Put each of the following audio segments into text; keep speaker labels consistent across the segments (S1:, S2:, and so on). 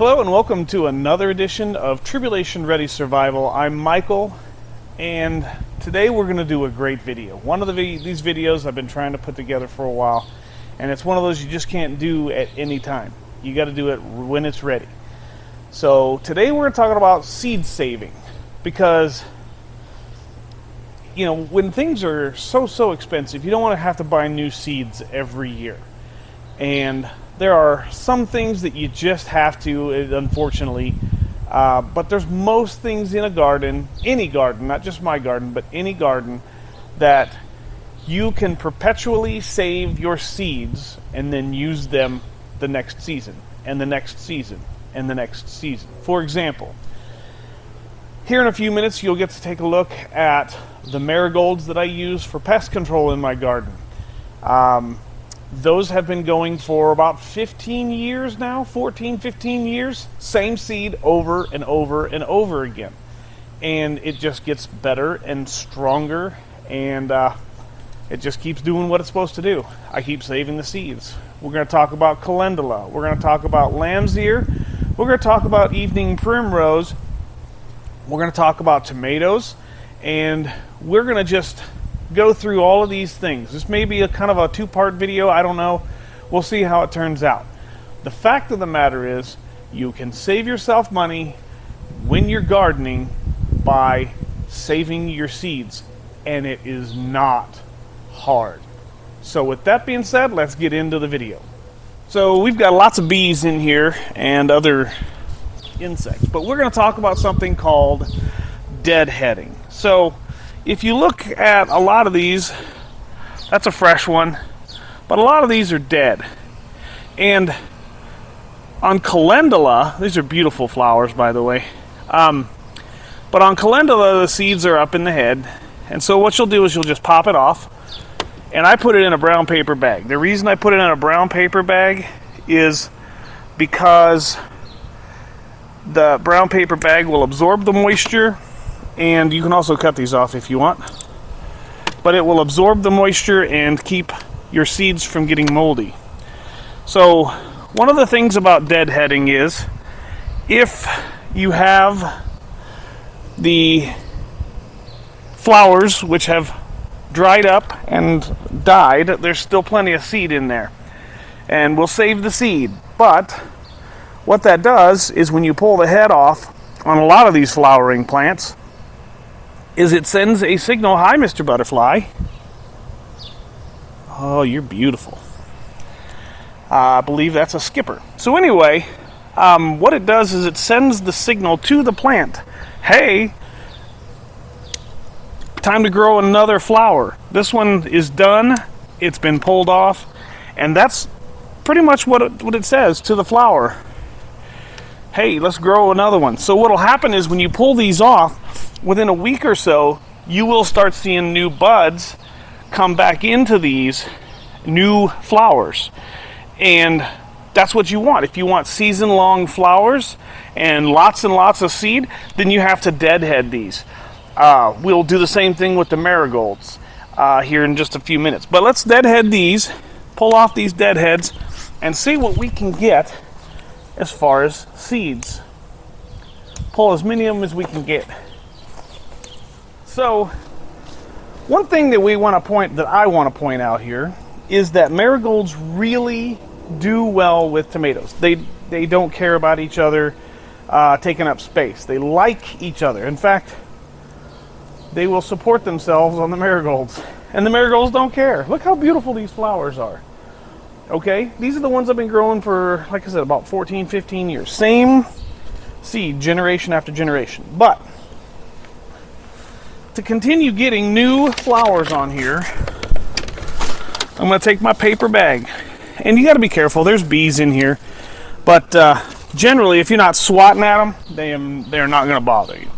S1: Hello and welcome to another edition of Tribulation Ready Survival. I'm Michael, and today we're going to do a great video. One of these videos I've been trying to put together for a while, and it's one of those you just can't do at any time. You got to do it when it's ready. So today we're talking about seed saving, because you know, when things are so expensive, you don't want to have to buy new seeds every year. And there are some things that you just have to, unfortunately, but there's most things in a garden, any garden, not just my garden, but any garden, that you can perpetually save your seeds and then use them the next season, and the next season, and the next season. For example, here in a few minutes you'll get to take a look at the marigolds that I use for pest control in my garden. Those have been going for about 15 years now, 14, 15 years. Same seed over and over and over again. And it just gets better and stronger, and it just keeps doing what it's supposed to do. I keep saving the seeds. We're going to talk about calendula. We're going to talk about lamb's ear. We're going to talk about evening primrose. We're going to talk about tomatoes. And we're going to just go through all of these things. This may be a kind of a two-part video, I don't know. We'll see how it turns out. The fact of the matter is, you can save yourself money when you're gardening by saving your seeds, and it is not hard. So with that being said, let's get into the video. So we've got lots of bees in here and other insects, but we're going to talk about something called deadheading. So if you look at a lot of these, that's a fresh one, but a lot of these are dead. And on calendula, these are beautiful flowers, by the way, but on calendula the seeds are up in the head, and so what you'll do is you'll just pop it off, and I put it in a brown paper bag. The reason I put it in a brown paper bag is because the brown paper bag will absorb the moisture, and you can also cut these off if you want, but it will absorb the moisture and keep your seeds from getting moldy. So one of the things about deadheading is, if you have the flowers which have dried up and died, there's still plenty of seed in there, and we'll save the seed. But what that does is, when you pull the head off on a lot of these flowering plants, is it sends a signal. Hi, Mr. Butterfly. Oh, you're beautiful. I believe that's a skipper. So anyway, what it does is it sends the signal to the plant. Hey, time to grow another flower. This one is done. It's been pulled off. And that's pretty much what it says to the flower. Hey, let's grow another one. So what'll happen is, when you pull these off, within a week or so, you will start seeing new buds come back into these new flowers. And that's what you want. If you want season-long flowers and lots of seed, then you have to deadhead these. We'll do the same thing with the marigolds here in just a few minutes. But let's deadhead these, pull off these deadheads, and see what we can get as far as seeds. Pull as many of them as we can get. So, one thing that I want to point out here is that marigolds really do well with tomatoes. They don't care about each other taking up space. They like each other. In fact, they will support themselves on the marigolds, and the marigolds don't care. Look how beautiful these flowers are. Okay, these are the ones I've been growing for, like I said, about 14, 15 years. Same seed, generation after generation. But to continue getting new flowers on here, I'm going to take my paper bag. And you got to be careful. There's bees in here. But generally, if you're not swatting at them, they're not going to bother you.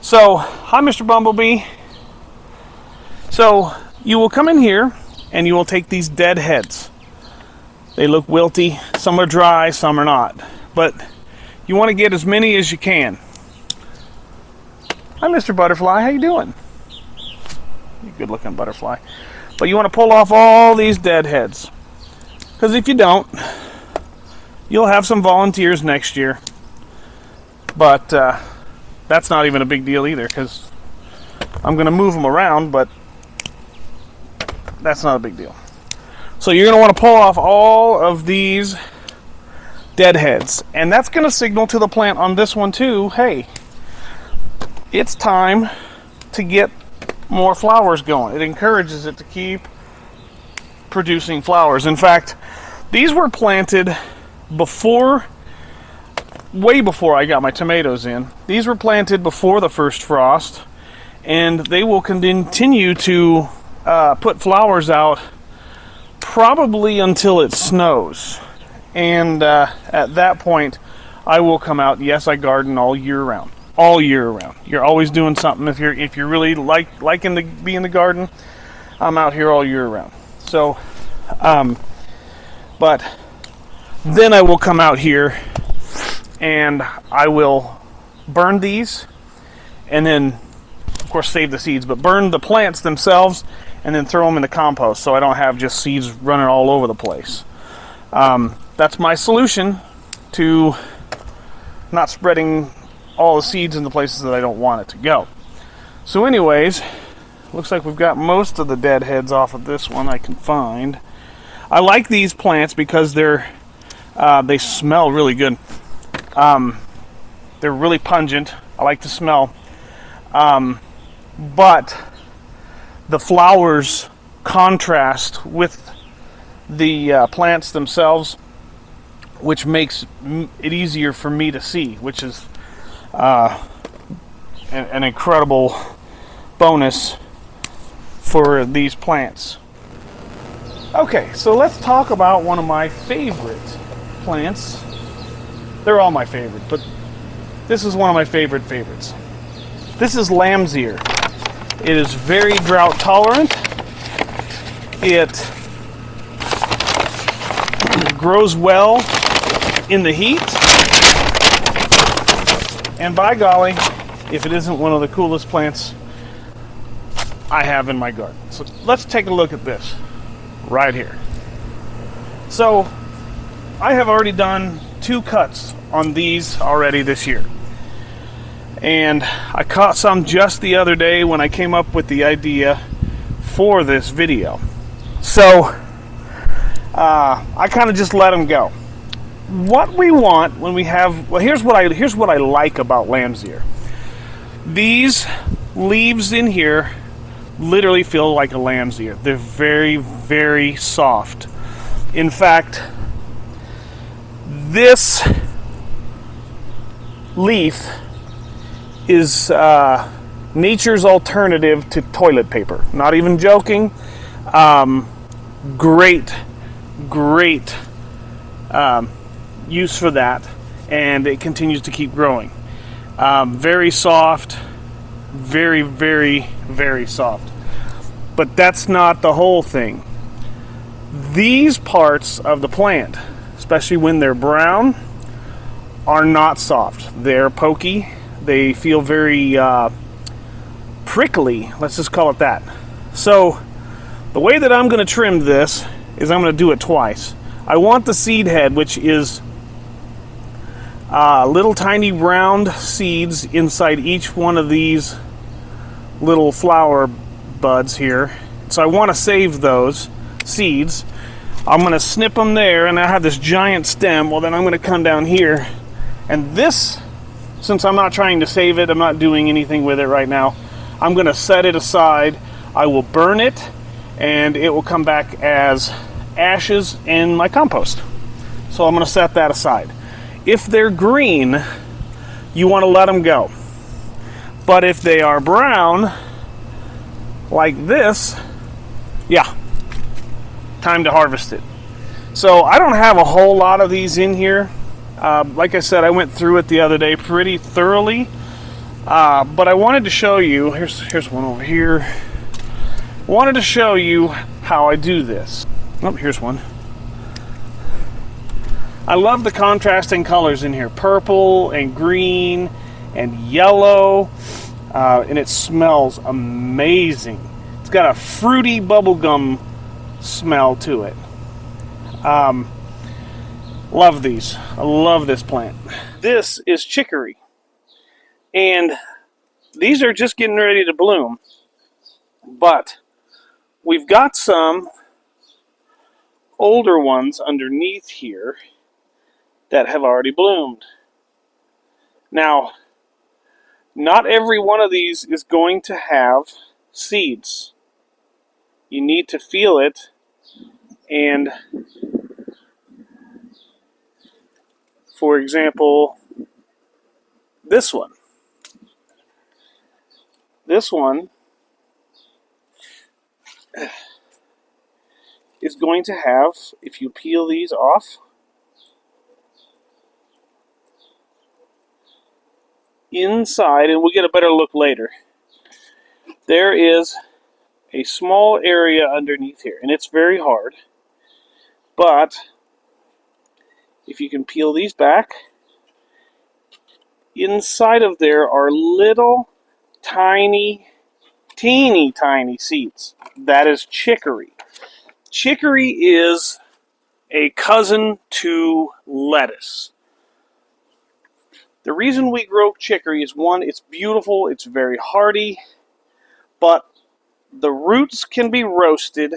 S1: So, hi, Mr. Bumblebee. So, you will come in here, and you will take these dead heads. They look wilty. Some are dry, some are not. But you want to get as many as you can. Hi, Mr. Butterfly. How you doing? You good-looking butterfly. But you want to pull off all these dead heads. Because if you don't, You'll have some volunteers next year, but that's not even a big deal either, because I'm going to move them around, but that's not a big deal. So you're going to want to pull off all of these deadheads, and that's going to signal to the plant on this one too, hey, it's time to get more flowers going. It encourages it to keep producing flowers. In fact, these were planted way before I got my tomatoes in. These were planted before the first frost, and they will continue to put flowers out probably until it snows. And at that point, I will come out. Yes, I garden all year round. All year round. You're always doing something. If you're really liking to be in the garden, I'm out here all year round. So, but then I will come out here and I will burn these, and then, of course, save the seeds, but burn the plants themselves and then throw them in the compost so I don't have just seeds running all over the place. That's my solution to not spreading all the seeds in the places that I don't want it to go. So anyways, looks like we've got most of the dead heads off of this one I can find. I like these plants because they smell really good. They're really pungent. I like the smell. But the flowers contrast with the plants themselves, which makes it easier for me to see, which is an incredible bonus for these plants. Okay, so let's talk about one of my favorite plants. They're all my favorite, but this is one of my favorites. This is lamb's ear. It is very drought tolerant. It grows well in the heat. And by golly, if it isn't one of the coolest plants I have in my garden. So let's take a look at this right here. So I have already done 2 cuts on these already this year. And I caught some just the other day when I came up with the idea for this video. So I kind of just let them go. What we want when we have, well, here's what I like about lamb's ear. These leaves in here literally feel like a lamb's ear. They're very, very soft. In fact, this leaf is nature's alternative to toilet paper. Not even joking. Great use for that, and it continues to keep growing. Very soft, very, very, very soft. But that's not the whole thing. These parts of the plant, especially when they're brown, are not soft. They're pokey. They feel very prickly, let's just call it that. So the way that I'm going to trim this is I'm going to do it twice. I want the seed head, which is little tiny round seeds inside each one of these little flower buds here. So I want to save those seeds. I'm going to snip them there, and I have this giant stem. Well, then I'm going to come down here, and this, since I'm not trying to save it, I'm not doing anything with it right now, I'm going to set it aside. I will burn it, and it will come back as ashes in my compost. So I'm going to set that aside. If they're green, you want to let them go. But if they are brown, like this, yeah, time to harvest it. So I don't have a whole lot of these in here. Like I said, I went through it the other day pretty thoroughly. But I wanted to show you, here's one over here. Wanted to show you how I do this. Oh, here's one. I love the contrasting colors in here. Purple and green and yellow. And it smells amazing. It's got a fruity bubblegum smell to it. Love these. I love this plant. This is chicory. And these are just getting ready to bloom. But we've got some older ones underneath here that have already bloomed. Now, not every one of these is going to have seeds. You need to feel it, and for example, this one is going to have, if you peel these off, inside, and we'll get a better look later, there is a small area underneath here, and it's very hard, but if you can peel these back, inside of there are little tiny, teeny tiny seeds. That is chicory. Chicory is a cousin to lettuce. The reason we grow chicory is, one, it's beautiful, it's very hardy, but the roots can be roasted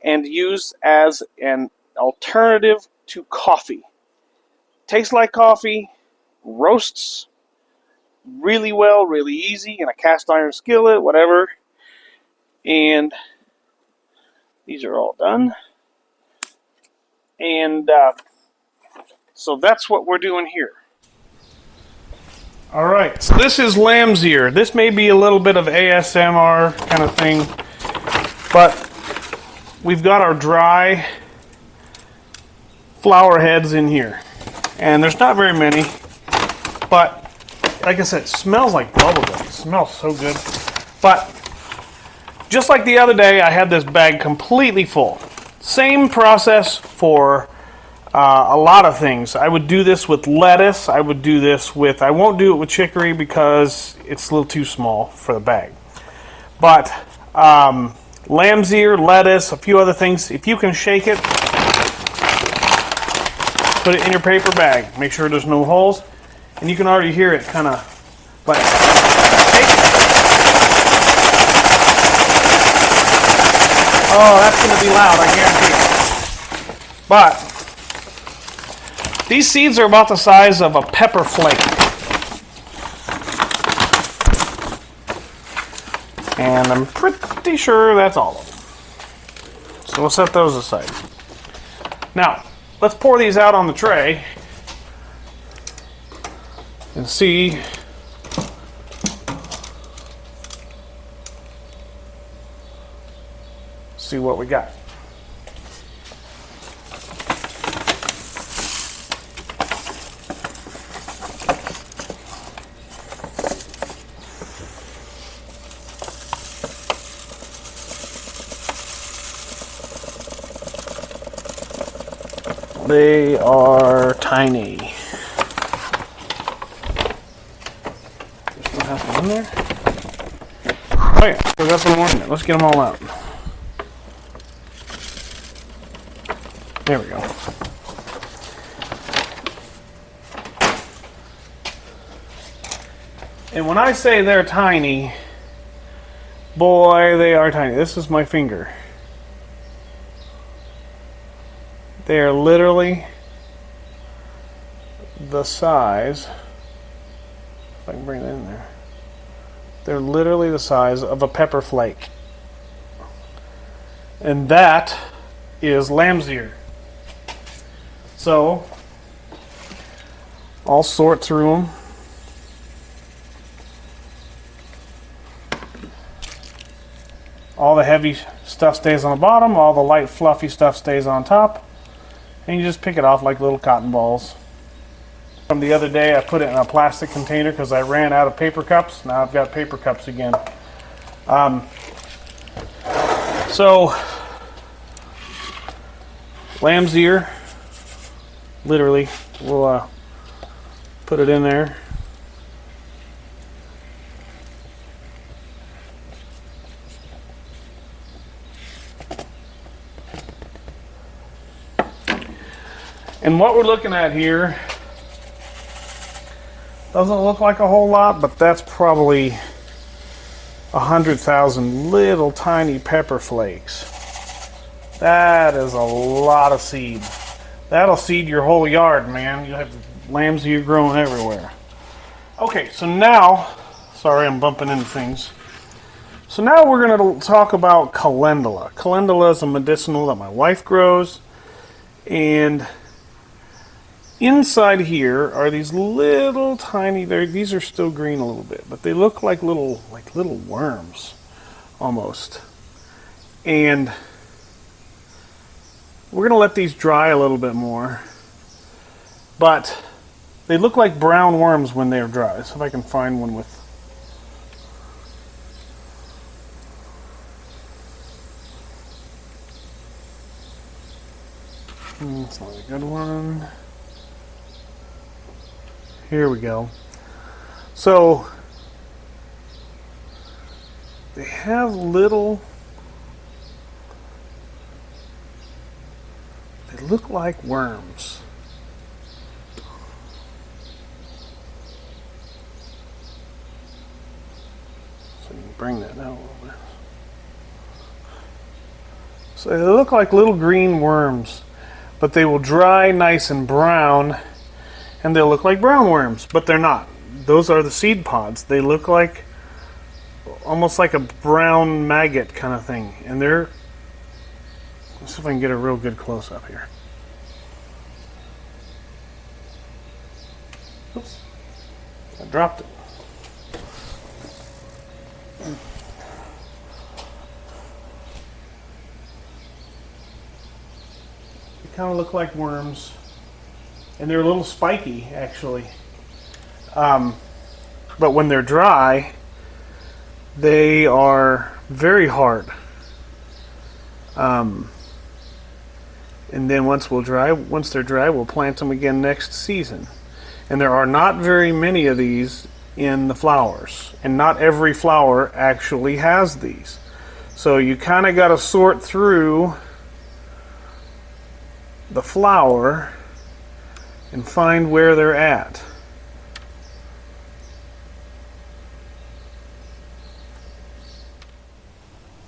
S1: and used as an alternative to coffee. Tastes like coffee, roasts really well, really easy in a cast iron skillet, whatever. And these are all done. And so that's what we're doing here. Alright, so this is lamb's ear. This may be a little bit of ASMR kind of thing, but we've got our dry flower heads in here. And there's not very many, but like I said, it smells like bubblegum. It smells so good. But just like the other day, I had this bag completely full. Same process for a lot of things. I would do this with lettuce. I would do this with, I won't do it with chicory because it's a little too small for the bag. But lamb's ear, lettuce, a few other things. If you can shake it, put it in your paper bag. Make sure there's no holes. And you can already hear it kind of like shake it. Oh, that's going to be loud, I guarantee it. But these seeds are about the size of a pepper flake. And I'm pretty sure that's all of them. So we'll set those aside. Now, let's pour these out on the tray and see what we got. They are tiny. Still have some in there? Oh yeah, we got some more in there. Let's get them all out. There we go. And when I say they're tiny, boy, they are tiny. This is my finger. They are literally the size, if I can bring it in there, they're literally the size of a pepper flake. And that is lamb's ear. So, I'll sort through them. All the heavy stuff stays on the bottom, all the light fluffy stuff stays on top. And you just pick it off like little cotton balls. From the other day, I put it in a plastic container because I ran out of paper cups. Now I've got paper cups again. So, lamb's ear, literally, we'll put it in there. And what we're looking at here doesn't look like a whole lot, but that's probably 100,000 little tiny pepper flakes. That is a lot of seed. That'll seed your whole yard, man. You have lambs here growing everywhere. Okay, so now, sorry I'm bumping into things. So now we're going to talk about calendula. Calendula is a medicinal that my wife grows, and inside here are these little tiny, these are still green a little bit, but they look like little worms almost. And we're going to let these dry a little bit more, but they look like brown worms when they're dry. So if I can find one with... It's not a good one. Here we go. So they have little... They look like worms. So you can bring that down a little bit. So they look like little green worms, but they will dry nice and brown, and they'll look like brown worms, but they're not. Those are the seed pods. They look like almost like a brown maggot kind of thing, and they're... Let's see if I can get a real good close-up here. Oops. I dropped it. They kind of look like worms, and they're a little spiky, actually. But when they're dry, they are very hard. And then once they're dry, we'll plant them again next season. And there are not very many of these in the flowers, and not every flower actually has these. So you kind of got to sort through the flower and find where they're at.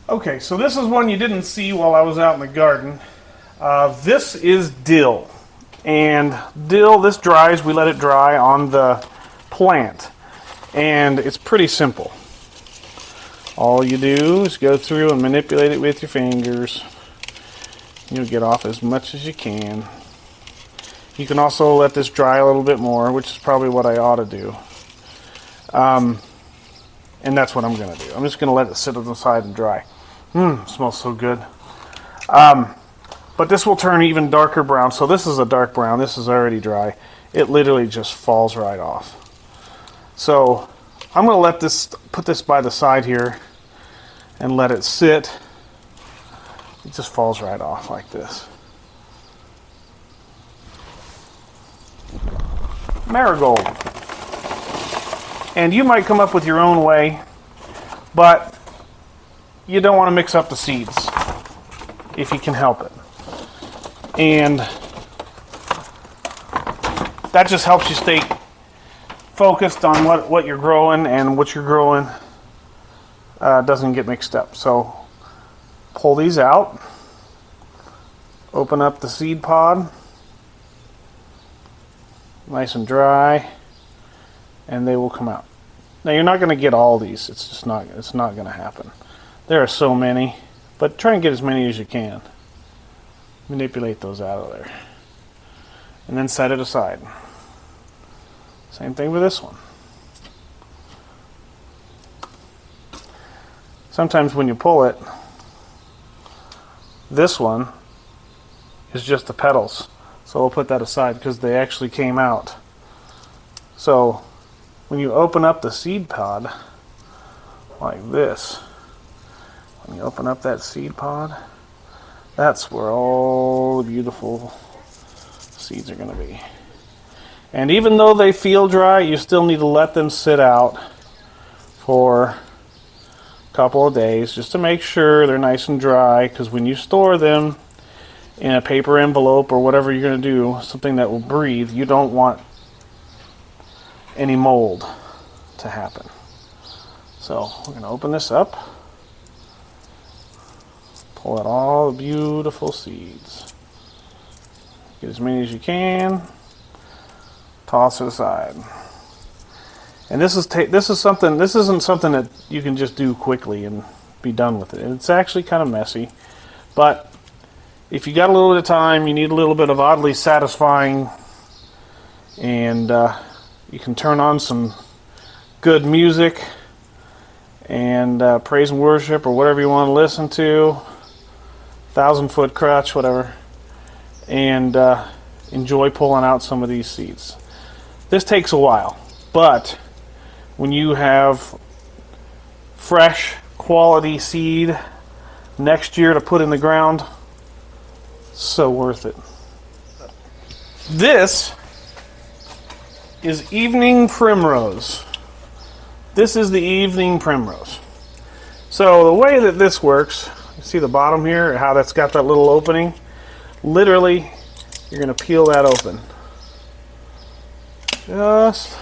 S1: Okay, so this is one you didn't see while I was out in the garden. This is dill. And dill, this dries, we let it dry on the plant. And it's pretty simple. All you do is go through and manipulate it with your fingers. You'll get off as much as you can. You can also let this dry a little bit more, which is probably what I ought to do. And that's what I'm going to do. I'm just going to let it sit on the side and dry. Smells so good. But this will turn even darker brown. So this is a dark brown. This is already dry. It literally just falls right off. So I'm going to put this by the side here and let it sit. It just falls right off like this. Marigold. And you might come up with your own way, but you don't want to mix up the seeds if you can help it. And that just helps you stay focused on what you're growing, and what you're growing doesn't get mixed up. So pull these out, open up the seed pod, nice and dry, and they will come out. Now you're not going to get all these. It's not going to happen. There are so many, but try and get as many as you can. Manipulate those out of there. And then set it aside. Same thing with this one. Sometimes when you pull it, this one is just the petals. So we'll put that aside because they actually came out. So when you open up the seed pod like this, when you open up that seed pod, that's where all the beautiful seeds are going to be. And even though they feel dry, you still need to let them sit out for a couple of days just to make sure they're nice and dry, because when you store them, in a paper envelope or whatever you're going to do, something that will breathe. You don't want any mold to happen. So we're going to open this up, pull out all the beautiful seeds. Get as many as you can, toss it aside. And this isn't something that you can just do quickly and be done with it. It's actually kind of messy, but if you got a little bit of time, you need a little bit of oddly satisfying, and you can turn on some good music and praise and worship or whatever you want to listen to, 1,000-foot crutch, whatever, and enjoy pulling out some of these seeds. This takes a while, but when you have fresh, quality seed next year to put in the ground, so worth it. This is evening primrose. This is the evening primrose. So the way that this works, you see the bottom here, how that's got that little opening? Literally, you're going to peel that open. Just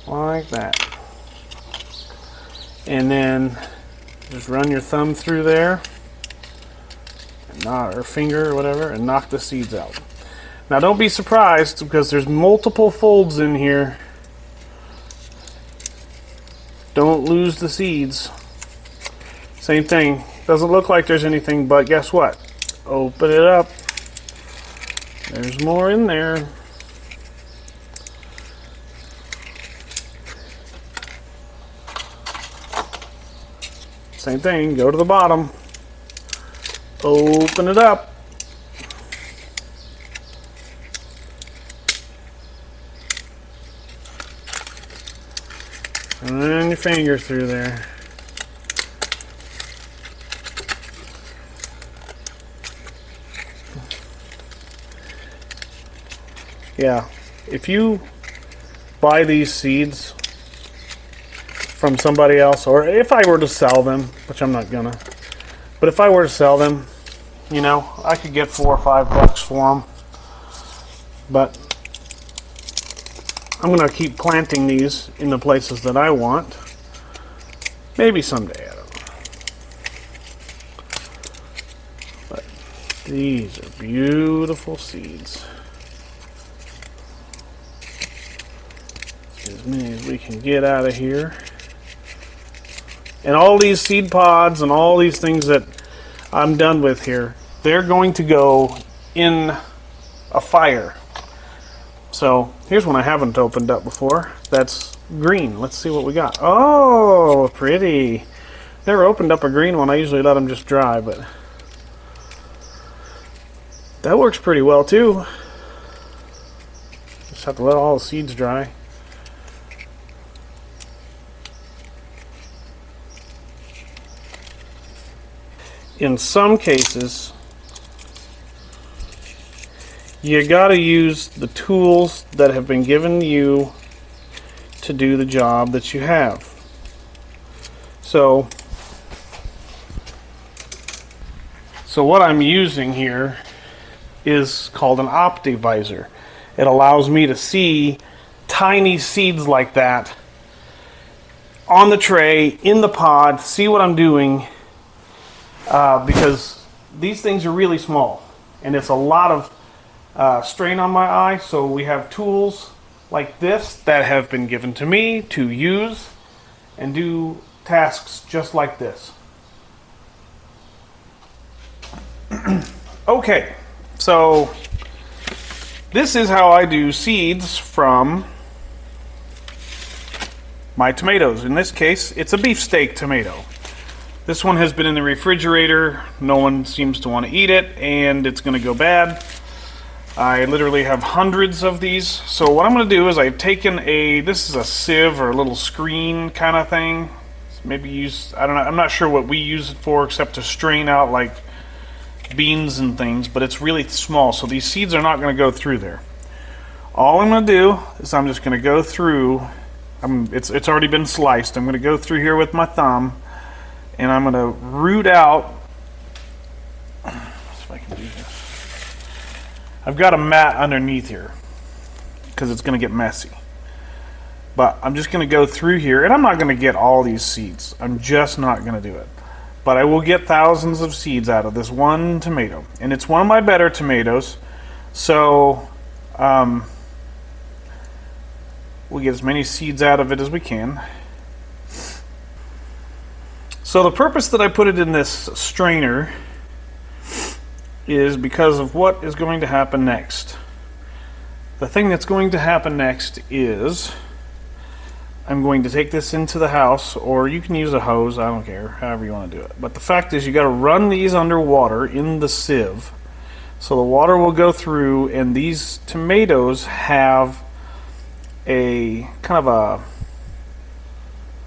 S1: like that. And then just run your thumb through there, or finger or whatever, and knock the seeds out. Now don't be surprised, because there's multiple folds in here. Don't lose the seeds. Same thing. Doesn't look like there's anything, but guess what? Open it up. There's more in there. Same thing, go to the bottom, open it up, and run your finger through there. Yeah, if you buy these seeds from somebody else, or if I were to sell them, which I'm not gonna, but if I were to sell them, you know, I could get $4 or $5 for them. But I'm gonna keep planting these in the places that I want. Maybe someday, I don't know. But these are beautiful seeds. As many as we can get out of here. And all these seed pods and all these things that I'm done with here, they're going to go in a fire. So here's one I haven't opened up before. That's green. Let's see what we got. Oh, pretty. Never opened up a green one. I usually let them just dry, but that works pretty well too. Just have to let all the seeds dry. In some cases, you gotta use the tools that have been given you to do the job that you have. So what I'm using here is called an Optivisor. It allows me to see tiny seeds like that on the tray, in the pod, see what I'm doing. Because these things are really small, and it's a lot of strain on my eye, so we have tools like this that have been given to me to use and do tasks just like this. Okay, so this is how I do seeds from my tomatoes. In this case, it's a beefsteak tomato. This one has been in the refrigerator. No one seems to want to eat it, and it's going to go bad. I literally have hundreds of these. So what I'm going to do is I've taken this is a sieve or a little screen kind of thing. Maybe use, I don't know, I'm not sure what we use it for except to strain out like beans and things, but it's really small, so these seeds are not going to go through there. All I'm going to do is I'm just going to go through, it's already been sliced. I'm going to go through here with my thumb, and I'm going to root out, if I can do I've got a mat underneath here because it's going to get messy. But I'm just going to go through here, and I'm not going to get all these seeds. I'm just not going to do it. But I will get thousands of seeds out of this one tomato. And it's one of my better tomatoes. So we'll get as many seeds out of it as we can. So the purpose that I put it in this strainer is because of what is going to happen next. The thing that's going to happen next is I'm going to take this into the house, or you can use a hose, I don't care, however you want to do it. But the fact is you got to run these underwater in the sieve so the water will go through, and these tomatoes have a kind of a,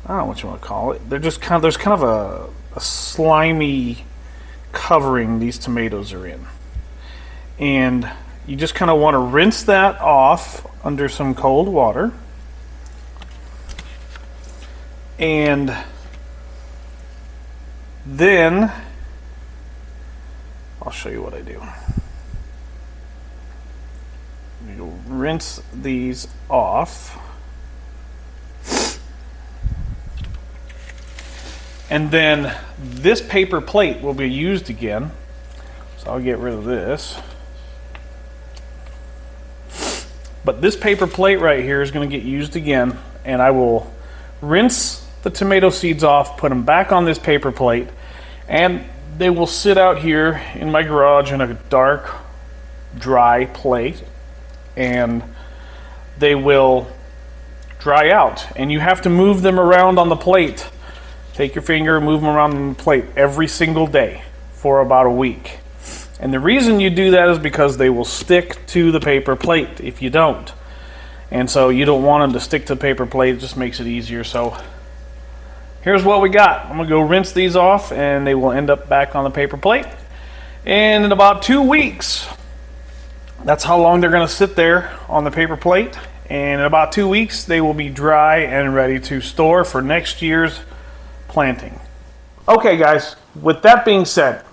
S1: I don't know what you want to call it. They're just kind of, there's kind of a slimy covering these tomatoes are in. And you just kind of want to rinse that off under some cold water. And then I'll show you what I do. You rinse these off. And then this paper plate will be used again. So I'll get rid of this. But this paper plate right here is going to get used again, and I will rinse the tomato seeds off, put them back on this paper plate, and they will sit out here in my garage in a dark, dry plate, and they will dry out. And you have to move them around on the plate. Take your finger and move them around on the plate every single day for about a week. And the reason you do that is because they will stick to the paper plate if you don't. And so you don't want them to stick to the paper plate. It just makes it easier. So here's what we got. I'm going to go rinse these off, and they will end up back on the paper plate. And in about 2 weeks, that's how long they're going to sit there on the paper plate. And in about 2 weeks, they will be dry and ready to store for next year's planting. Okay guys, with that being said,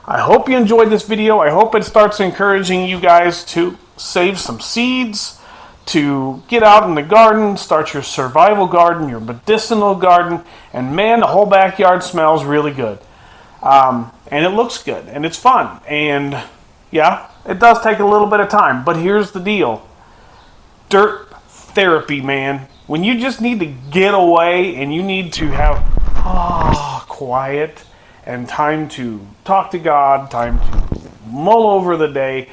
S1: I hope you enjoyed this video. I hope it starts encouraging you guys to save some seeds, to get out in the garden, start your survival garden, your medicinal garden, and man, the whole backyard smells really good. And it looks good, and it's fun. And yeah, it does take a little bit of time, but here's the deal. Dirt therapy, man. When you just need to get away and you need to have quiet and time to talk to God, time to mull over the day,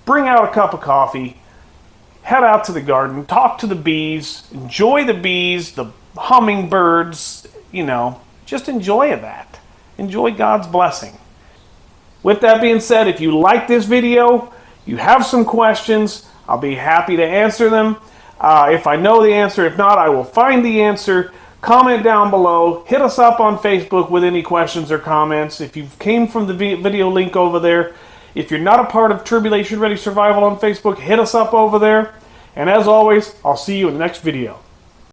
S1: bring out a cup of coffee, head out to the garden, talk to the bees, enjoy the bees, the hummingbirds, just enjoy that. Enjoy God's blessing. With that being said, if you like this video, you have some questions, I'll be happy to answer them. If I know the answer, if not, I will find the answer. Comment down below. Hit us up on Facebook with any questions or comments. If you came from the video link over there, if you're not a part of Tribulation Ready Survival on Facebook, hit us up over there. And as always, I'll see you in the next video.